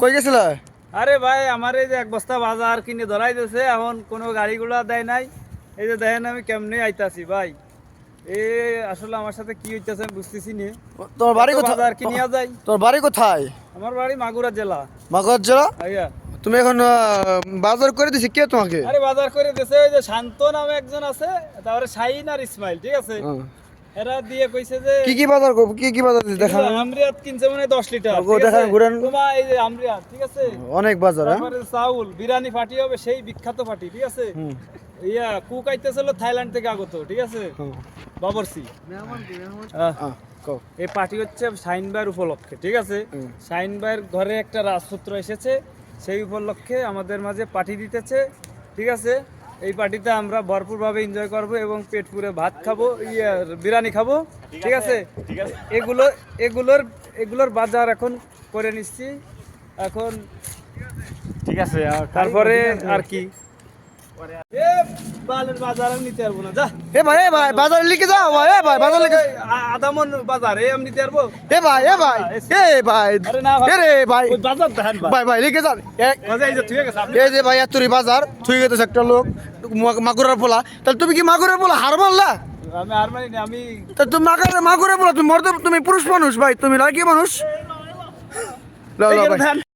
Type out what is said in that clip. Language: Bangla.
কই গেছিল? আরে ভাই আমার এই যে এক বস্তা বাজার কিনে ধরাই দিয়েছে, এখন কোনো গাড়িগুলা দেয় নাই। এই যে দেখেন আমি কেমনে আইতাছি ভাই। আসলে আমার সাথে কি হইতেছে আমি বুঝতেছি নি। তোর বাড়ি কোথায়? বাজার কিনিয়া যাই। তোর বাড়ি কোথায়? আমার বাড়ি মাগুরা জেলা। মাগজ জেলা? আইয়া তুমি এখন বাজার করে দিছি কে তোমাকে? আরে বাজার করে দিয়েছে ওই যে শান্ত নামে একজন আছে, তারপরে শাহিন আর ইসমাইল, ঠিক আছে। এরা দিয়ে কইছে যে কি কি বাজার করব? কি কি বাজার দিছি দেখা? আমরিয়াত কিনছে মানে 10 লিটার, ও, ঠিক দেখান, আছে। ঘুরান। তোমার এই যে আমরিয়াত, ঠিক আছে। অনেক বাজার। হ্যাঁ, তারপরে চাউল বিরিয়ানি ফাটি হবে, সেই বিখ্যাত ফাটি, ঠিক আছে। কুক আইতেছিল থাইল্যান্ড থেকে আগত, ঠিক আছে। বাবরসি কও। এই পার্টি হচ্ছে শাহিন ভাইয়ের উপলক্ষে, ঠিক আছে। শাহিন ভাইয়ের ঘরে একটা রাজপুত্র এসেছে, সেই উপলক্ষে আমাদের মাঝে পার্টি দিতেছে, ঠিক আছে। এই পার্টিতে আমরা ভরপুরভাবে এনজয় করব এবং পেট পুরে ভাত খাবো, বিরিয়ানি খাবো, ঠিক আছে। এগুলোর বাজার এখন করে নিচ্ছি এখন, ঠিক আছে। তারপরে আর কি বালের বাজার আমি নিতে পারবো না, যা। এ ভাই বাজার লিখে যাও ভাই। এ ভাই বাজার লিখে। আধা মন বাজার আমি নিতে পারবো। এ ভাই আরে না ভাই, এ রে ভাই ওই বাজার দেখেন ভাই ভাই লিখে যান। এই যে ঠিক আছে আপনি। এই যে ভাই এতরি বাজার থুই গেছে একটা লোক মাগুরার পোলা। তাহলে তুমি কি মাগুরার পোলা হার মারলা? আমি আর মানি না, আমি তা তুমি মাগুরার পোলা, তুমি মর্দ, তুমি পুরুষ মানুষ ভাই, তুমি লাকি মানুষ। লা লা ভাই।